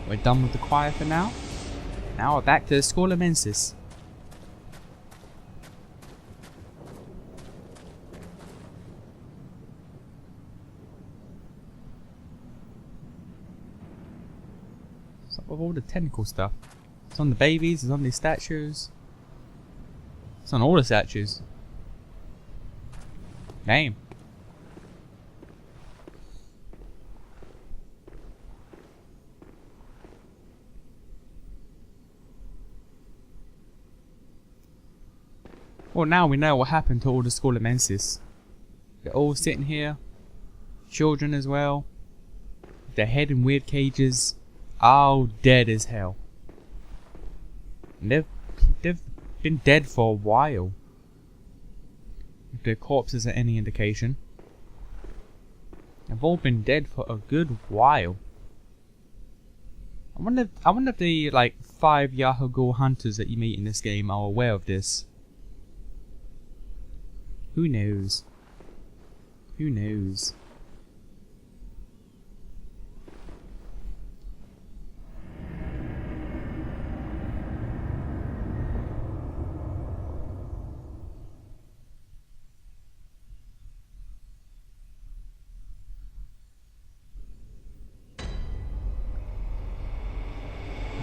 We're done with the choir for now. Now we're back to the School of Mensis. What's up with all the tentacle stuff? It's on the babies, it's on the statues. It's on all the statues. Damn. Well, now we know what happened to all the School of Mensis. They're all sitting here. Children as well. Their head in weird cages. All dead as hell. And they've been dead for a while. If their corpses are any indication. They've all been dead for a good while. I wonder if the like 5 Yahoo hunters that you meet in this game are aware of this. Who knows? Who knows?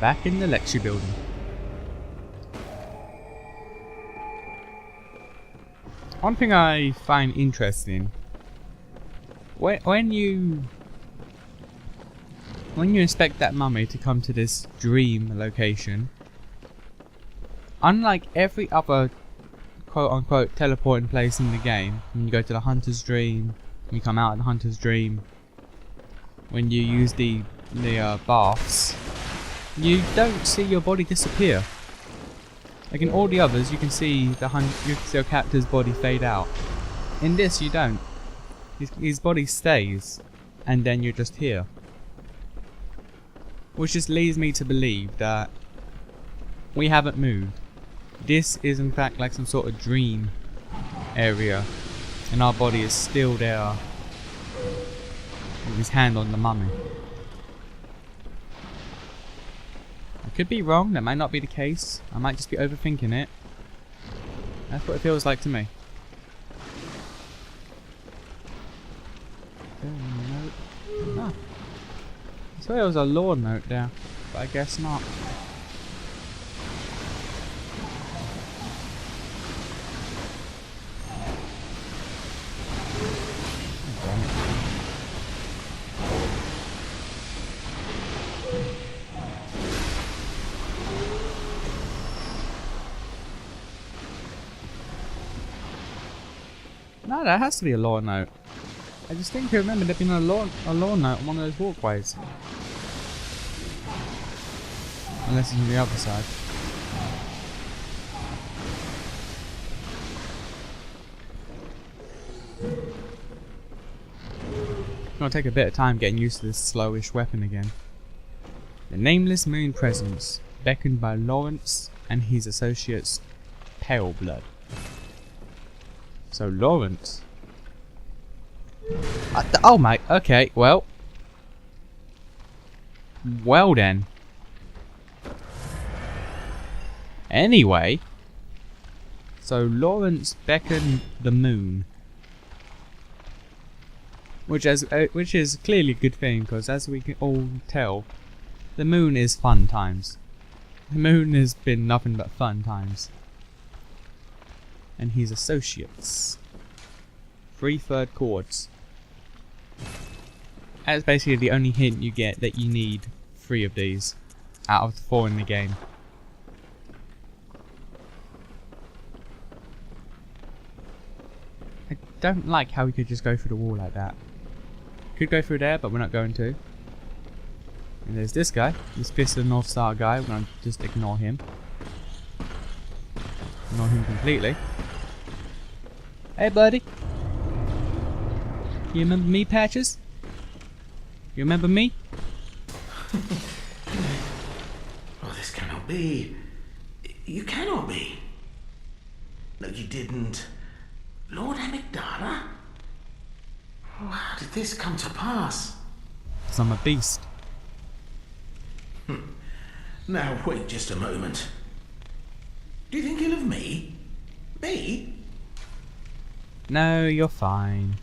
Back in the lecture building. One thing I find interesting, when you expect that mummy to come to this dream location, unlike every other quote-unquote teleporting place in the game, when you go to the hunter's dream, when you come out of the hunter's dream, when you use the baths, you don't see your body disappear. Like in all the others, you can see your captor's body fade out. In this, you don't. His body stays, and then you're just here. Which just leads me to believe that we haven't moved. This is in fact like some sort of dream area, and our body is still there with his hand on the mummy. I could be wrong, that might not be the case. I might just be overthinking it. That's what it feels like to me. Ah. I swear there was a lore note there, but I guess not. No, that has to be a lore note. I just think I remember there being a lore note on one of those walkways. Unless it's on the other side. It's gonna take a bit of time getting used to this slowish weapon again. The nameless moon presence, beckoned by Lawrence and his associates, Pale Blood. So Lawrence. Oh my. Okay. Well then. Anyway. So Lawrence beckoned the moon, which is clearly a good thing, because as we can all tell, the moon is fun times. The moon has been nothing but fun times. And his associates. 3 third chords. That's basically the only hint you get that you need 3 of these out of the 4 in the game. I don't like how we could just go through the wall like that. Could go through there, but we're not going to. And there's this guy, this Fist of the North Star guy. We're going to just ignore him. Ignore him completely. Hey buddy, you remember me, Patches? You remember me? Oh, this cannot be. You cannot be. No, you didn't. Lord Amygdala? Oh, how did this come to pass? 'Cause I'm a beast. Now, wait just a moment. Do you think ill of me? Me? No, you're fine.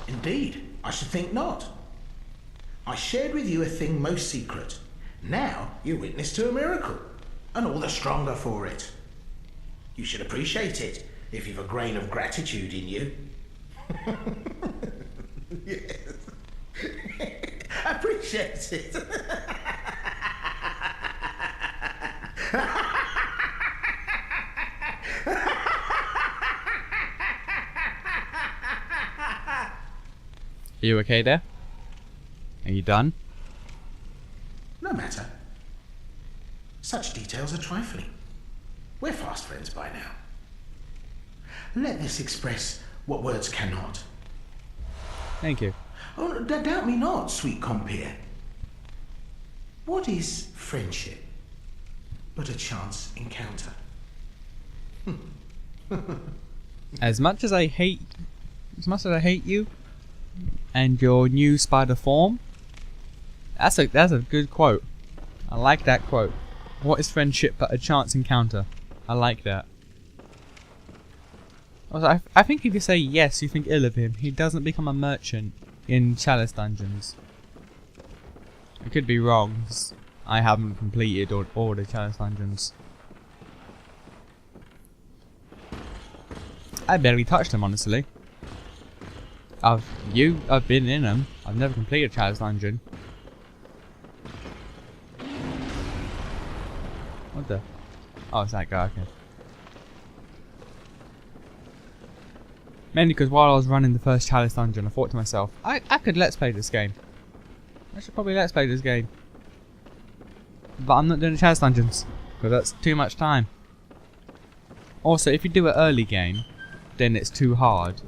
Indeed, I should think not. I shared with you a thing most secret. Now you're witness to a miracle, and all the stronger for it. You should appreciate it if you've a grain of gratitude in you. Yes. Appreciate it. Are you okay there? Are you done? No matter. Such details are trifling. We're fast friends by now. Let this express what words cannot. Thank you. Oh, doubt me not, sweet compeer. What is friendship but a chance encounter? As much as I hate you and your new spider form, that's a good quote. I like that quote. What is friendship but a chance encounter? I like that. Also, I think if you say yes, you think ill of him. He doesn't become a merchant in Chalice dungeons. I could be wrong, 'cause I haven't completed all the Chalice dungeons. I barely touched them, honestly. I've been in them. I've never completed a Chalice dungeon. What the? Oh, it's that guy. Okay. Mainly because while I was running the first Chalice dungeon, I thought to myself, I could let's play this game. I should probably let's play this game. But I'm not doing the Chalice dungeons, because that's too much time. Also, if you do it early game, then it's too hard.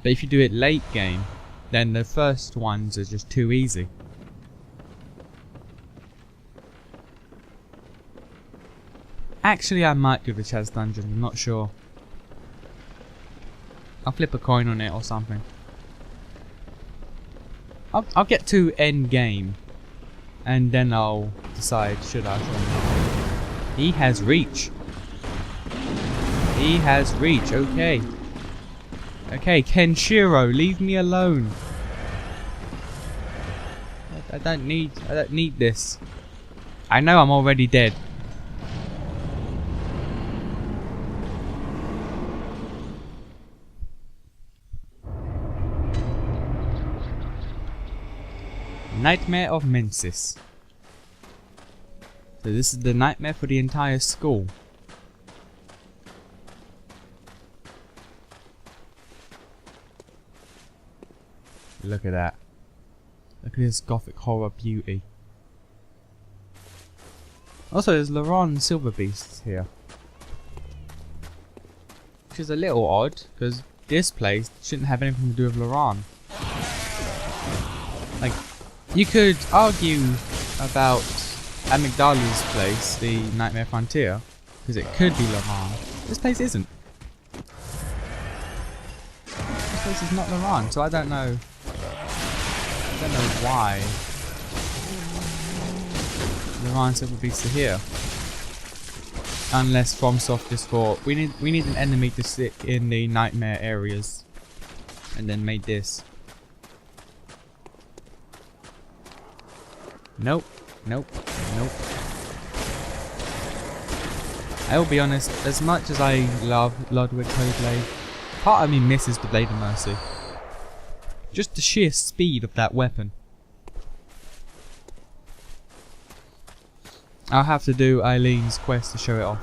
But if you do it late game, then the first ones are just too easy. Actually, I might do the Chalice dungeon, I'm not sure. I'll flip a coin on it or something. I'll get to end game, and then I'll decide should I or not. He has reach. He has reach. Okay. Okay, Kenshiro, leave me alone. I don't need this. I know I'm already dead. Nightmare of Mensis. So this is the nightmare for the entire school. Look at that. Look at this gothic horror beauty. Also, there's Laron Silverbeast here. Which is a little odd, because this place shouldn't have anything to do with Laron. Like, you could argue about Amygdala's place, the Nightmare Frontier, because it could be Laron. This place isn't. This place is not Laron, so I don't know. I don't know why Laron Silverbeasts are here. Unless FromSoft just thought we need an enemy to sit in the nightmare areas, and then made this. Nope, nope, nope. I will be honest, as much as I love Ludwig Codeblade, part of me misses the Blade of Mercy. Just the sheer speed of that weapon. I'll have to do Eileen's quest to show it off.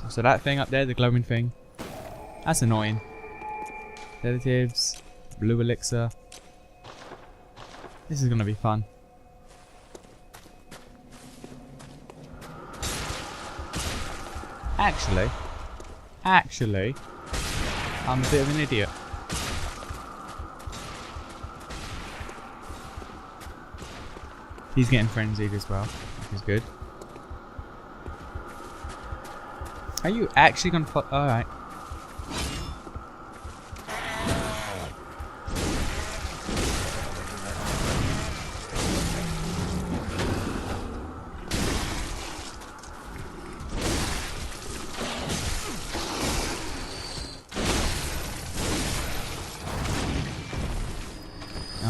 So that thing up there, the glowing thing, that's annoying. Sedatives, blue elixir. This is gonna be fun. Actually, I'm a bit of an idiot. He's getting frenzied as well, which is good. Are you actually gonna follow? Alright.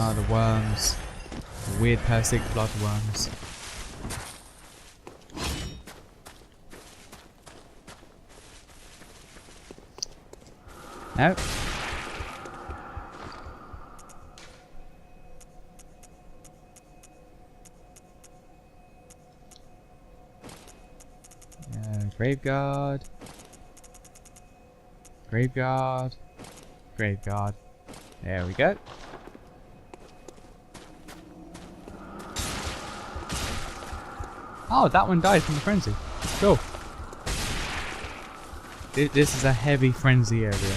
Oh, the worms. The weird parasitic blood worms. No. Graveyard. Graveyard. Graveyard. There we go. Oh, that one died from the frenzy. Cool. This is a heavy frenzy area.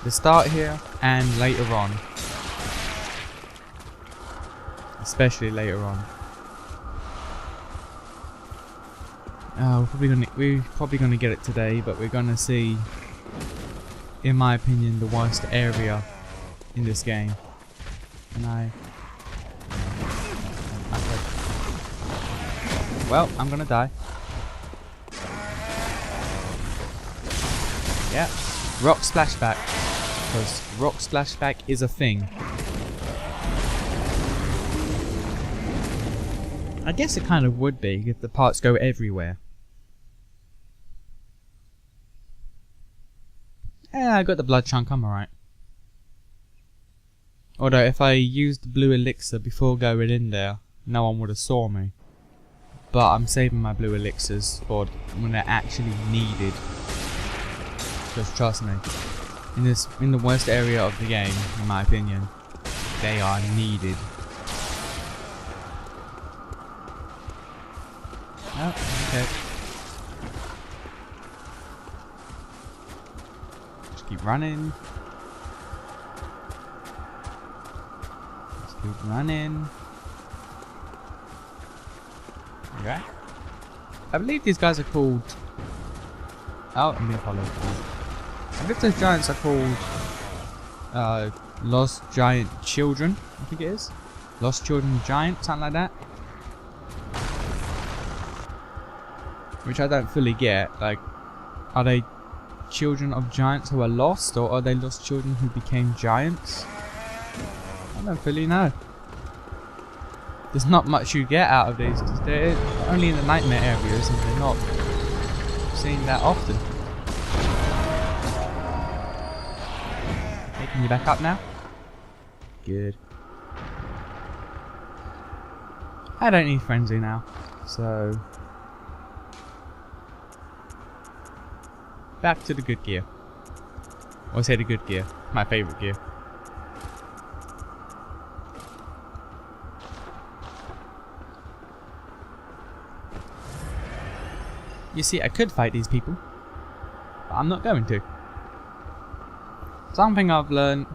The start here and later on. Especially later on. We're probably gonna get it today, but we're gonna see, in my opinion, the worst area in this game. And well, I'm gonna die. Yeah, rock splashback, because rock splashback is a thing. I guess it kind of would be if the parts go everywhere. Yeah, I got the blood chunk, I'm alright. Although if I used the blue elixir before going in there, no one would have saw me. But I'm saving my blue elixirs for when they're actually needed. Just trust me. In the worst area of the game, in my opinion, they are needed. Oh, okay. Just keep running. Just keep running. Okay. I believe these guys are called... Oh, I'm being followed. I believe those giants are called... Lost Giant Children, I think it is. Lost Children Giant, something like that. Which I don't fully get. Like, are they children of giants who are lost, or are they lost children who became giants? I don't fully know. There's not much you get out of these, because they're only in the nightmare areas and they're not seen that often. Okay, can you back up now? Good. I don't need frenzy now, so... back to the good gear. Or say the good gear, my favourite gear. You see, I could fight these people, but I'm not going to. Something I've learned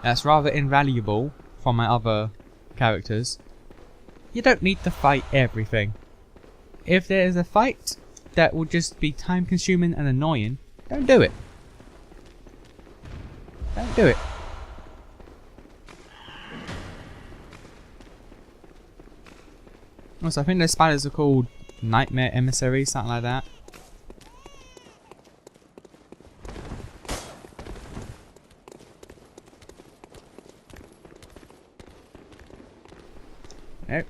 that's rather invaluable from my other characters. You don't need to fight everything. If there is a fight that will just be time consuming and annoying, don't do it. Don't do it. Also, I think those spiders are called Nightmare Emissaries, something like that. Nope.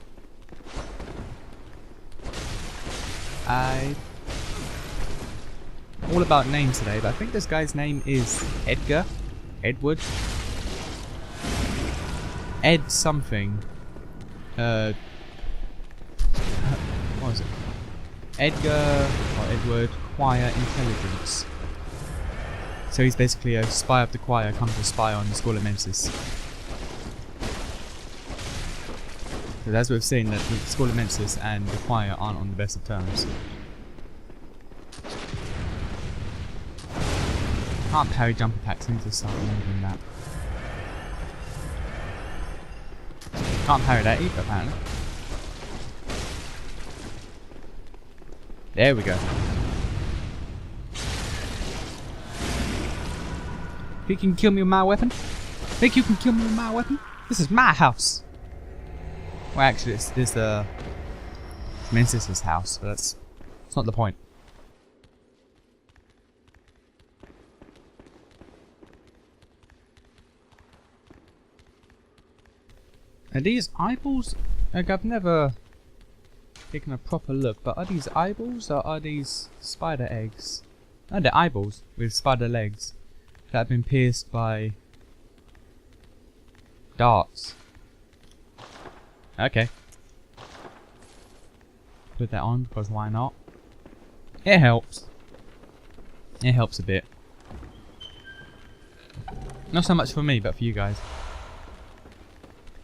All about names today, but I think this guy's name is Edward. Ed something. What was it? Edgar or Edward Choir Intelligence. So he's basically a spy of the choir come to spy on the school of Mensis. But as we've seen, that the school of Mensis and the choir aren't on the best of terms. Can't parry jump attacks, I need to start remembering that. Can't parry that either, apparently. There we go. You can kill me with my weapon? Think you can kill me with my weapon? This is my house! Well, actually, it's Mensis' house, but that's not the point. Are these eyeballs? Like, I've never taken a proper look, but are these eyeballs or are these spider eggs? No, they're eyeballs with spider legs that have been pierced by darts. Okay. Put that on because why not? It helps. It helps a bit. Not so much for me, but for you guys.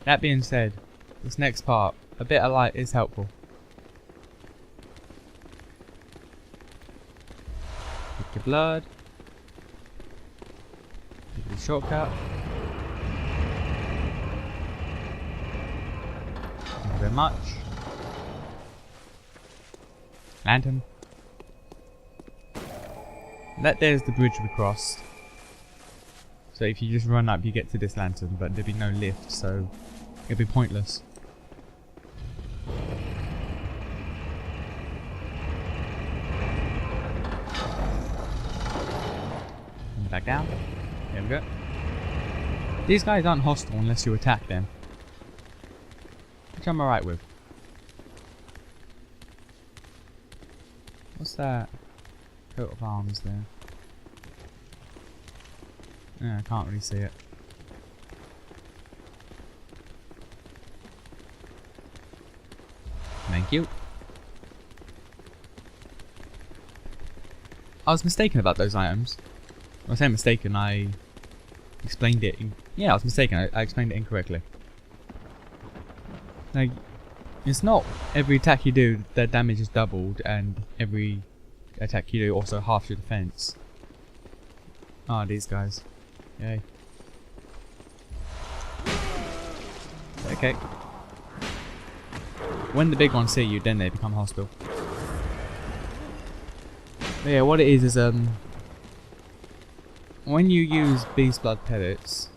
That being said, this next part, a bit of light is helpful. Take your blood. Take the shortcut. Thank you very much. Lantern. That there's the bridge we crossed. So if you just run up you get to this lantern, but there'd be no lift, so it'd be pointless. And back down. There we go. These guys aren't hostile unless you attack them, which I'm alright with. What's that? Coat of arms there. Yeah, I can't really see it. Thank you. I was mistaken about those items. When I say mistaken, I explained it. Yeah, I was mistaken. I explained it incorrectly. Like, it's not every attack you do their damage is doubled, and every attack you do also halves your defense. Ah, these guys. Yay. Okay. When the big ones see you, then they become hostile. But yeah, what it is when you use beast blood pellets,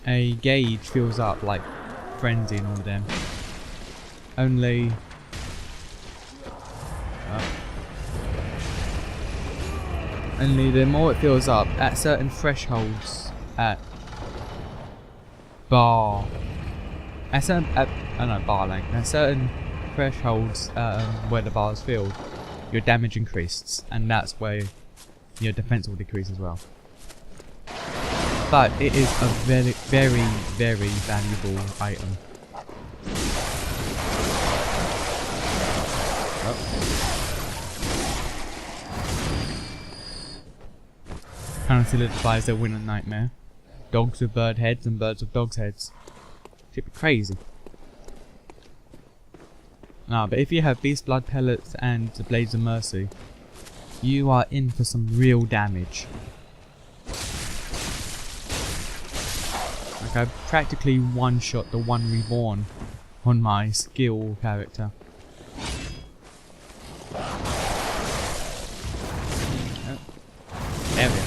a gauge fills up like frenzy and all of them. Only the more it fills up at certain thresholds at certain thresholds where the bar is filled, your damage increases, and that's where your defense will decrease as well. But it is a very, very, very valuable item. Kind of solidifies their winter nightmare. Dogs with bird heads and birds with dogs heads. Should be crazy. Nah, but if you have beast blood pellets and the blades of mercy, you are in for some real damage. Like, I practically one-shot the one reborn on my skill character. Oh. There we go.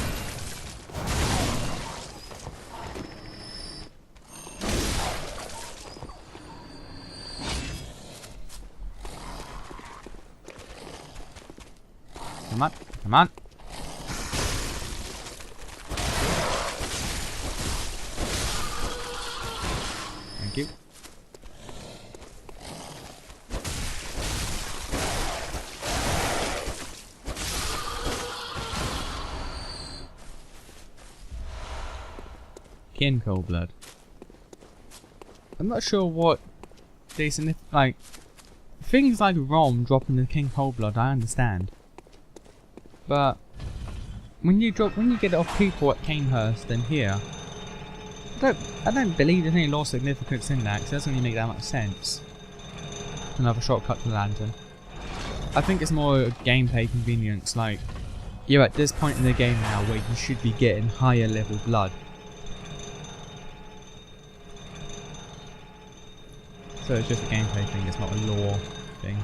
Come on, come on. Thank you. Kin cold blood. I'm not sure what they like. Things like Rom dropping the King Cold Blood, I understand. But when you get it off people at Canehurst and here, I don't believe there's any law significance in that, because it doesn't really make that much sense. Another shortcut to the lantern. I think it's more gameplay convenience, like, you're at this point in the game now where you should be getting higher level blood. So it's just a gameplay thing, it's not a lore thing.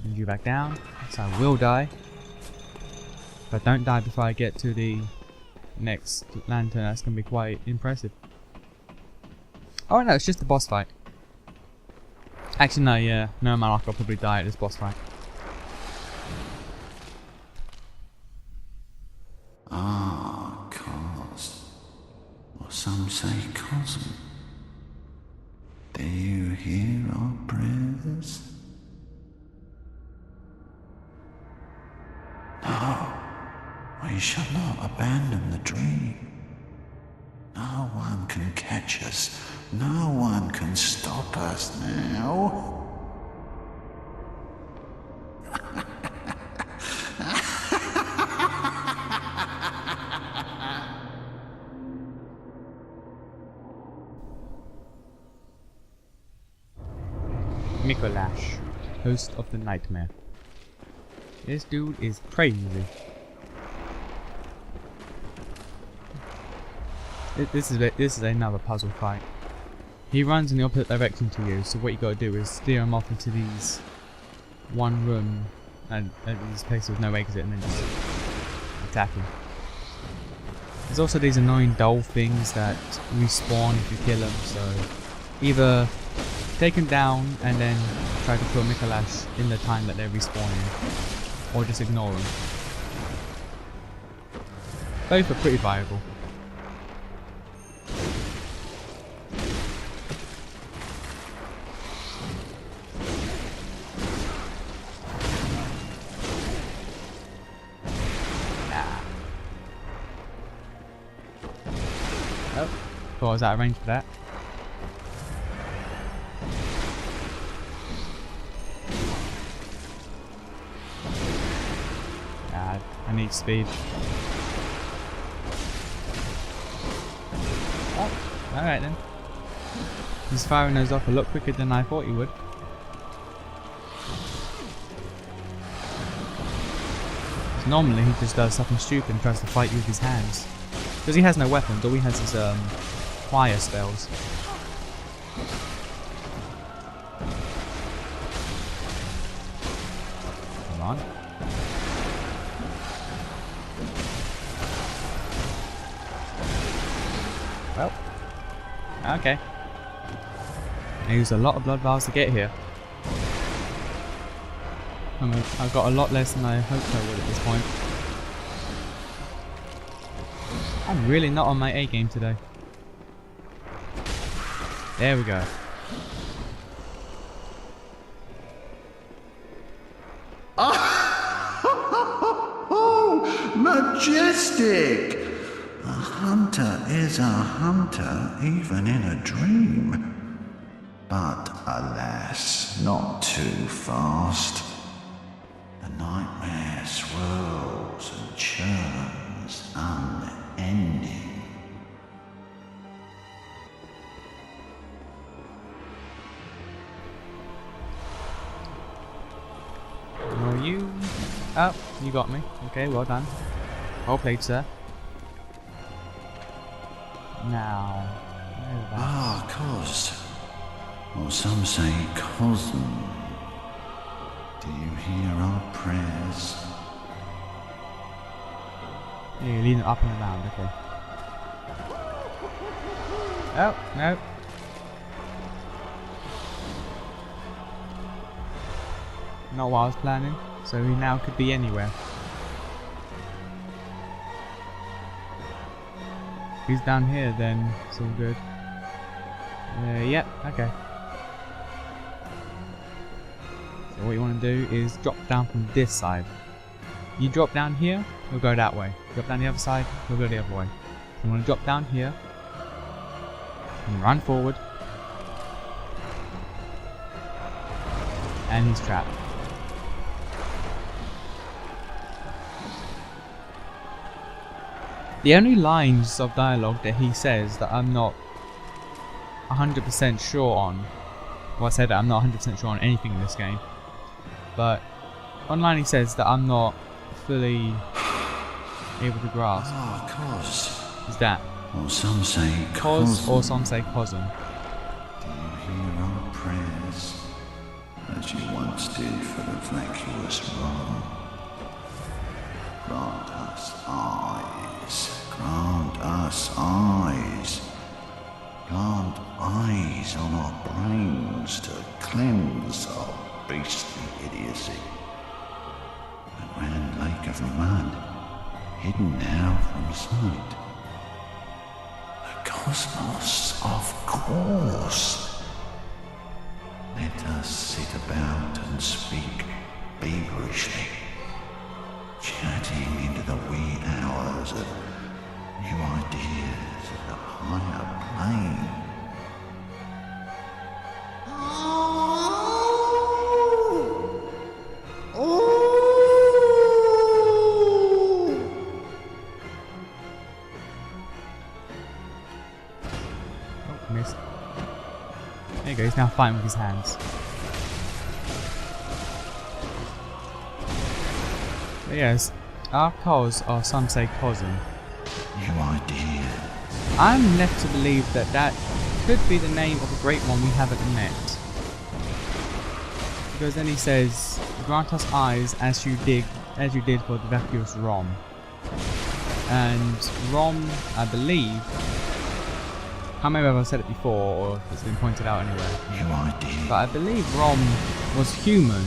Send you back down, so I will die. If I don't die before I get to the next lantern, that's going to be quite impressive. Oh no, it's just a boss fight. Actually no, yeah, no man, I'll probably die at this boss fight. Ah, cast. A some say cousin. Do you hear our prayers? No, we shall not abandon the dream. No one can catch us. No one can stop us now. Micolash, host of the nightmare. This dude is crazy. This is another puzzle fight. He runs in the opposite direction to you, so what you gotta do is steer him off into these one room and these places with no exit, and then just attack him. There's also these annoying doll things that respawn if you kill them, so either take him down and then try to kill Micolash in the time that they're respawning, or just ignore them. Both are pretty viable. Oh, thought I was out of range for that. I need speed. Oh, alright then. He's firing those off a lot quicker than I thought he would. Normally he just does something stupid and tries to fight you with his hands. Because he has no weapons, all he has is fire spells. Come on. Well, okay. I used a lot of blood vials to get here. I've got a lot less than I hoped I would at this point. I'm really not on my A game today. There we go. Oh, majestic! A hunter is a hunter even in a dream. But alas, not too fast. The nightmare swirls and churns unending. Well, you... Oh, you got me. Okay, well done. Well played, sir. Now... Cos. Or some say cousin. Do you hear our prayers? Yeah, you're leaning up and around, okay. Oh, no. Not what I was planning, so he now could be anywhere. If he's down here, then it's all good. Yep, okay. So what you want to do is drop down from this side. You drop down here, he'll go that way. Drop down the other side, he'll go the other way. So you want to drop down here, and run forward. And he's trapped. The only lines of dialogue that he says that I'm not 100% sure on, well, I said that I'm not 100% sure on anything in this game, but online he says that I'm not fully able to grasp. Cos. Is that Or some say cos cousin. or some say cousin? Do you hear our prayers? As you once did for the vacuous Rome. Grant us eyes. Grant us eyes. Plant eyes on our brains to cleanse our beastly idiocy. A grand lake of mud, hidden now from sight. The cosmos, of course. Let us sit about and speak feverishly, chatting into the wee hours of new ideas at a higher plane. Oh, missed. There you go, he's now fighting with his hands. But yes, our cause, or some say cousin. New ideas. I'm left to believe that that could be the name of a great one we haven't met. Because then he says, grant us eyes as you did for the vacuous Rom. And Rom, I believe, I can't remember if I've said it before or if it's been pointed out anywhere. New ideas. But I believe Rom was human,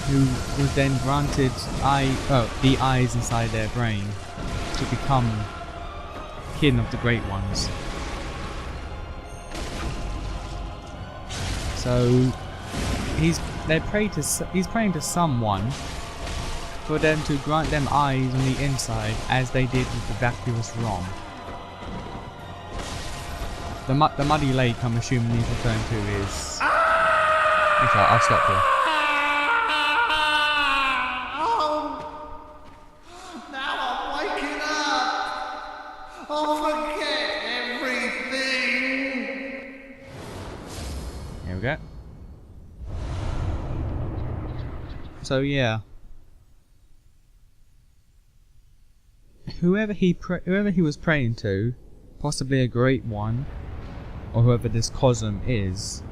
who was then granted the eyes inside their brain to become kin of the Great Ones. So he's praying to someone for them to grant them eyes on the inside, as they did with the vacuous Rom. The muddy lake, I'm assuming he's referring to is. Okay, I'll stop here. Now I'm waking up. I'll forget everything. Here we go. So yeah, whoever he was praying to, possibly a great one, or whoever this Cosm is,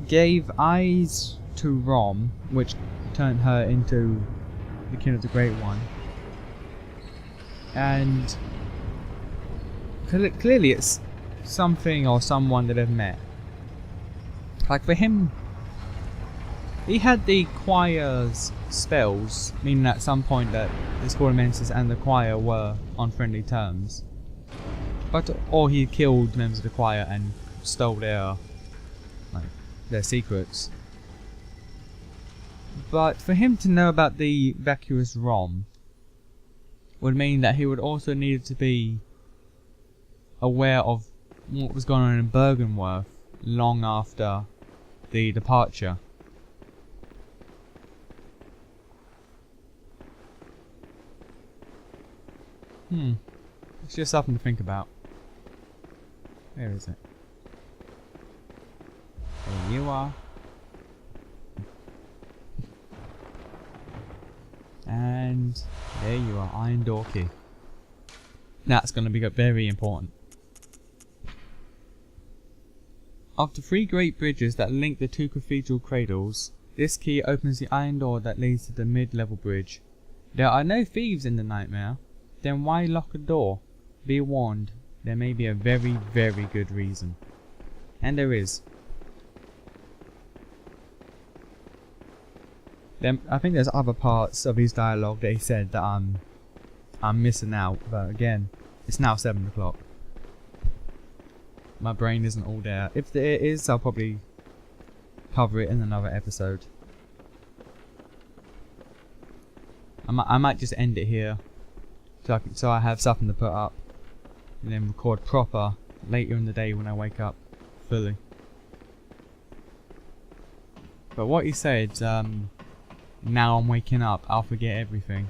gave eyes to Rom, which turned her into the kin of the Great One. And clearly it's something or someone that they've met. Like for him, he had the choir's spells, meaning at some point that the School of Mensis and the choir were on friendly terms. Or he killed members of the choir and stole their secrets. But for him to know about the vacuous Rom would mean that he would also need to be aware of what was going on in Bergenworth long after the departure. It's just something to think about. Where is it? There you are. And there you are, Iron Door Key. That's going to be very important. After 3 great bridges that link the 2 cathedral cradles, this key opens the iron door that leads to the mid-level bridge. There are no thieves in the nightmare. Then why lock a door? Be warned, there may be a very, very good reason. And there is. Then I think there's other parts of his dialogue that he said that I'm missing out, but again, it's now 7 o'clock. My brain isn't all there. If there is, I'll probably cover it in another episode. I might just end it here, so I have something to put up, and then record proper later in the day when I wake up fully. But what he said, now I'm waking up, I'll forget everything.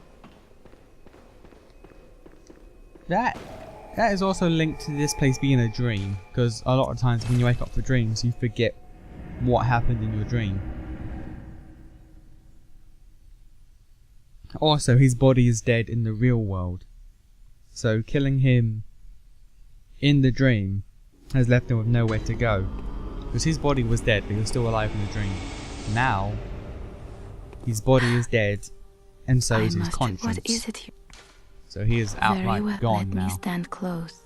That is also linked to this place being a dream, because a lot of times when you wake up for dreams, you forget what happened in your dream. Also, his body is dead in the real world, so killing him in the dream has left him with nowhere to go, because his body was dead but he was still alive in the dream. Now his body is dead, and so is his conscience. What is it? So he is outright Very well, gone let now. me stand close.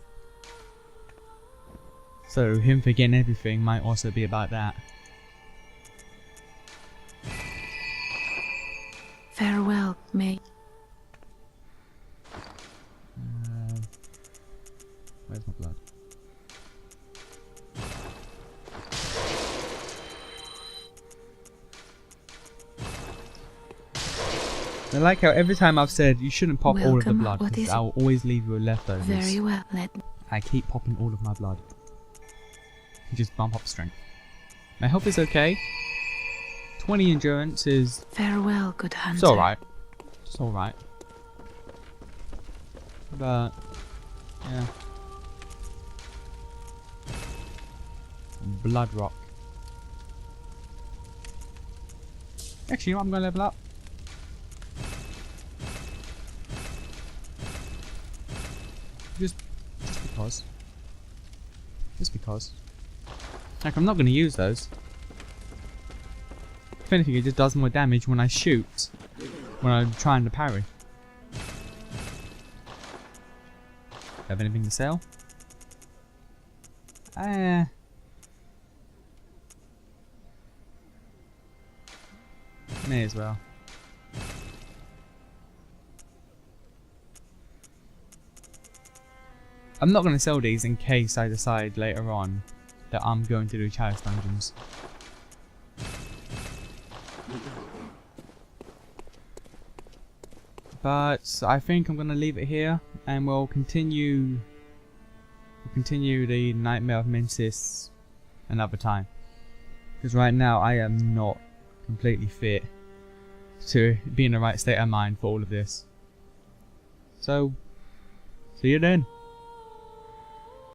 So him forgetting everything might also be about that. Farewell, May. Where's my blood? I like how every time I've said you shouldn't pop all of the Welcome. blood, What because is I'll always leave you with leftovers. Very well. I keep popping all of my blood. You just bump up strength. My health is okay. 20 endurance is... Farewell, good hunter. It's alright. It's alright. But... yeah. Blood rock. Actually, you know what? I'm gonna level up. Just because. Just because. Like, I'm not gonna use those. If anything, it just does more damage when I shoot. When I'm trying to parry. Have anything to sell? May as well. I'm not going to sell these in case I decide later on that I'm going to do chalice dungeons. But I think I'm going to leave it here, and we'll continue the Nightmare of Mensis another time. Because right now I am not completely fit to be in the right state of mind for all of this. So, see you then.